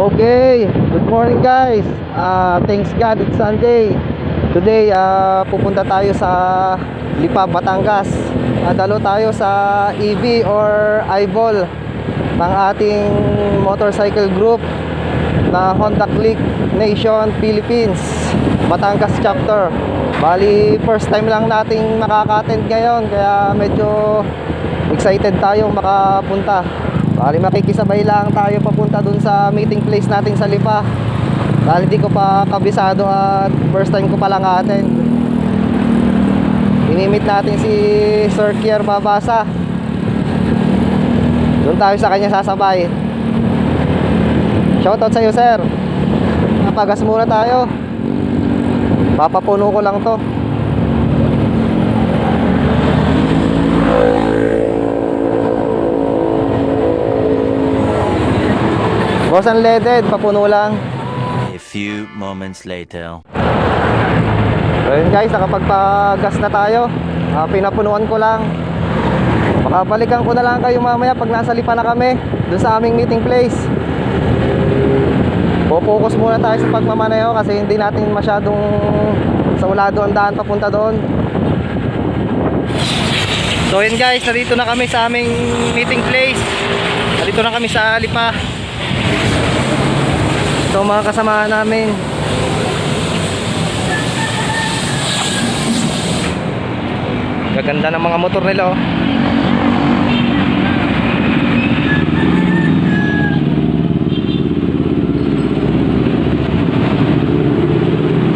Okay, good morning guys. Thanks God it's Sunday. Today pupunta tayo sa Lipa, Batangas. Dalo tayo sa EV or eyeball ng ating motorcycle group na Honda Click Nation Philippines Batangas chapter. Bali first time lang nating makaka-attend ngayon, kaya medyo excited tayong makapunta. Bali makikisabay lang tayo papunta dun sa meeting place natin sa Lipa. Dahil hindi ko pa kabisado at first time ko palang attend. Inimit natin si Sir Kier Babasa. Doon tayo sa kanya sasabay. Shoutout sa iyo, sir. Napagas muna tayo. Papapuno ko lang to. Boss unleaded, papuno lang. A few moments later. So yun guys, nakapagpagas na tayo. Pinapunuan ko lang. Makabalikan ko na lang kayo mamaya pag nasa Lipa na kami, dun sa aming meeting place. Focus muna tayo sa pagmamaneho kasi hindi natin masyadong saulado ang daan papunta doon. So yun guys, narito na kami sa aming meeting place. Narito na kami sa Lipa. So mga kasama namin, gaganda ng mga motor nila oh.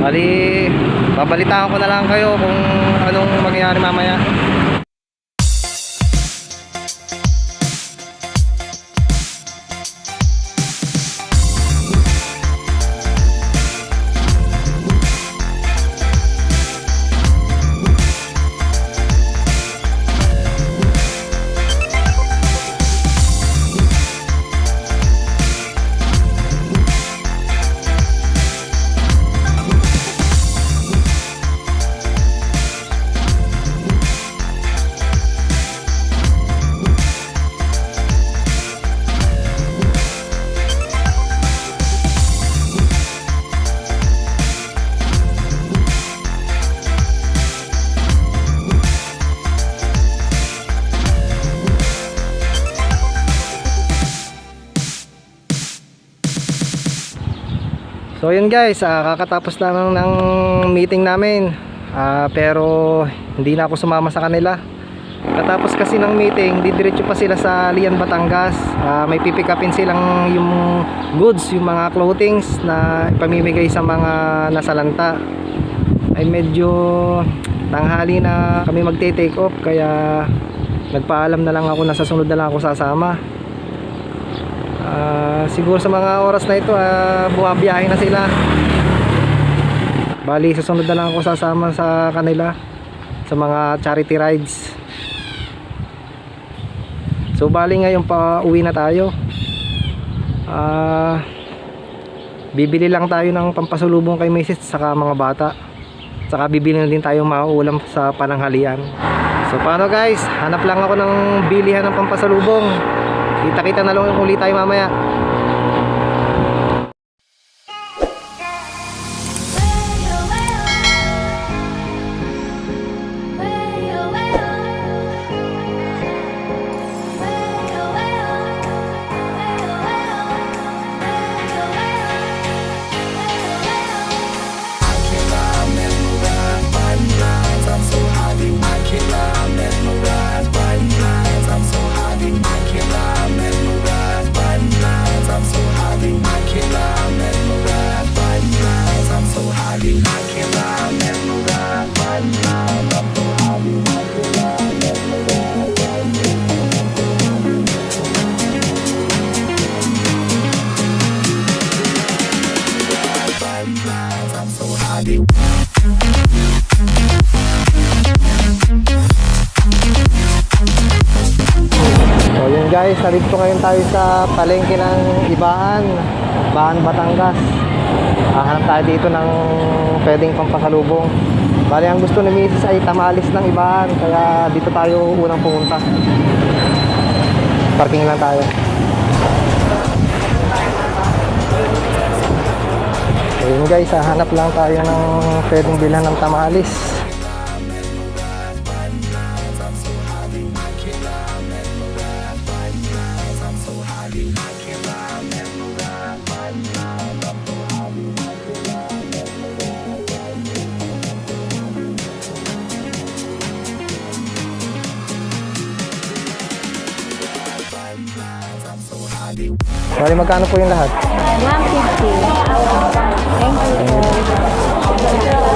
Bali, babalitaan ko na lang kayo kung anong mangyayari mamaya. So yun guys, kakatapos lang ng meeting namin, pero hindi na ako sumama sa kanila. Katapos kasi ng meeting, didiretso pa sila sa Lian, Batangas. May pipick upin silang yung goods, yung mga clothings na ipamimigay sa mga nasalanta. Ay medyo tanghali na kami magte-take off, kaya nagpaalam na lang ako na sa sunod na lang ako sasama. Siguro sa mga oras na ito bumabiyahe na sila. Bali sa sunod na lang ako sasama sa kanila sa mga charity rides. So bali ngayon pa uwi na tayo. Bibili lang tayo ng pampasalubong kay Mrs. saka mga bata. Saka bibili na din tayo mga ulam sa pananghalian. So paano guys, hanap lang ako ng bilihan ng pampasalubong. Kita-kita na lang ulit tayo mamaya. So yun guys, narito ngayon tayo sa palengke ng Ibaan, Batangas. Hanap tayo dito ng pwedeng pampasalubong. Bali ang gusto ni Mrs. ay tamalis ng Ibaan, kaya dito tayo unang pumunta. Parking lang tayo. Ayun guys, hahanap lang tayo ng pwedeng bilhan ng tamalis. Bali, magkano po yung lahat? 150. Thank you.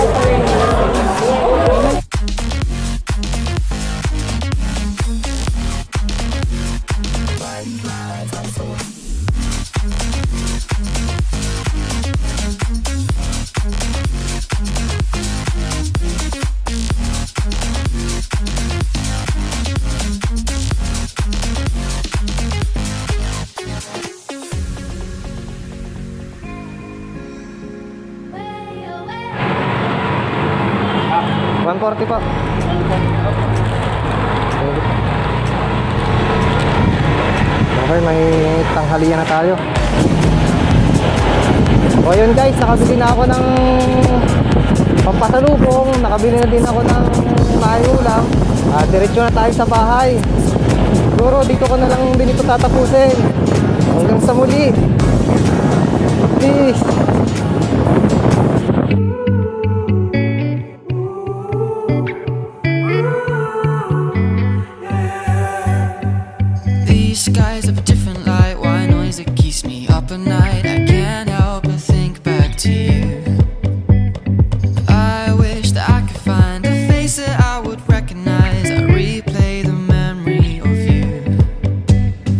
$140 po. Okay, may tanghalian na tayo. O yun guys, nakabili na ako ng pampasalubong, nakabili na din ako ng mayulam. Diretso na tayo sa bahay. Siguro dito ko na lang din ito tatapusin. Hanggang sa muli. Peace. These skies have a different light, white noise that keeps me up at night. I can't help but think back to you. I wish that I could find a face that I would recognize. I replay the memory of you.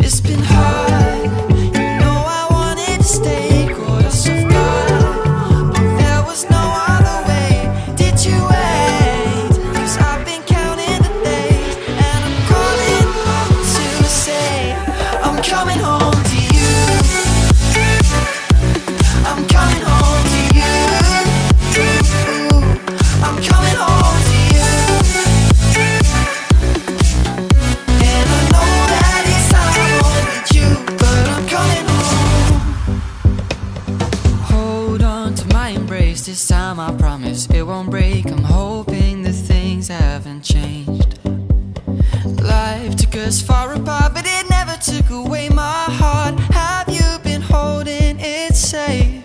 It's been hard, you know I wanted to stay caught us off guard, but there was no other way. Did you wait? 'Cause I've been counting the days, and I'm calling up to say I'm coming home to you. I'm coming home to you. I'm coming home to you. And I know that it's time with you, but I'm coming home. Hold on to my embrace, this time I promise it won't break. I'm hoping that things haven't changed. Life took us far apart, but it never took away my heart. Have you been holding it safe?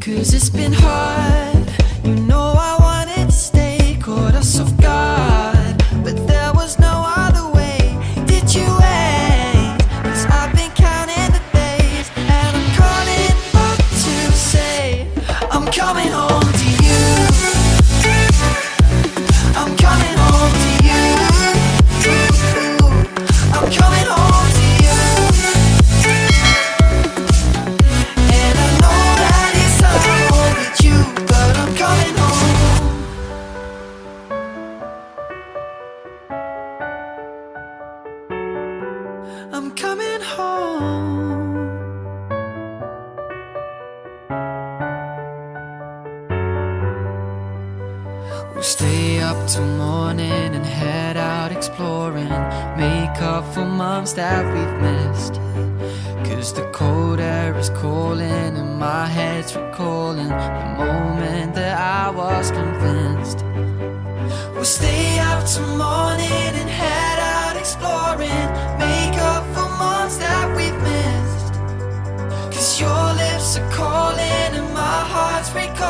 'Cause it's been hard, you know I wanted to stay, caught us off guard, but there was no other way. Did you wait? 'Cause I've been counting the days, and I'm calling up to say I'm coming home to you. I'm coming home to you. I'm coming home to you. And I know that it's time with you, but I'm coming home. I'm coming home. We'll stay up till morning and head out exploring, make up for months that we've missed. 'Cause the cold air is calling and my head's recalling the moment that I was convinced. We'll stay up till morning and head out exploring, make up for months that we've missed. 'Cause your lips are calling and my heart's recalling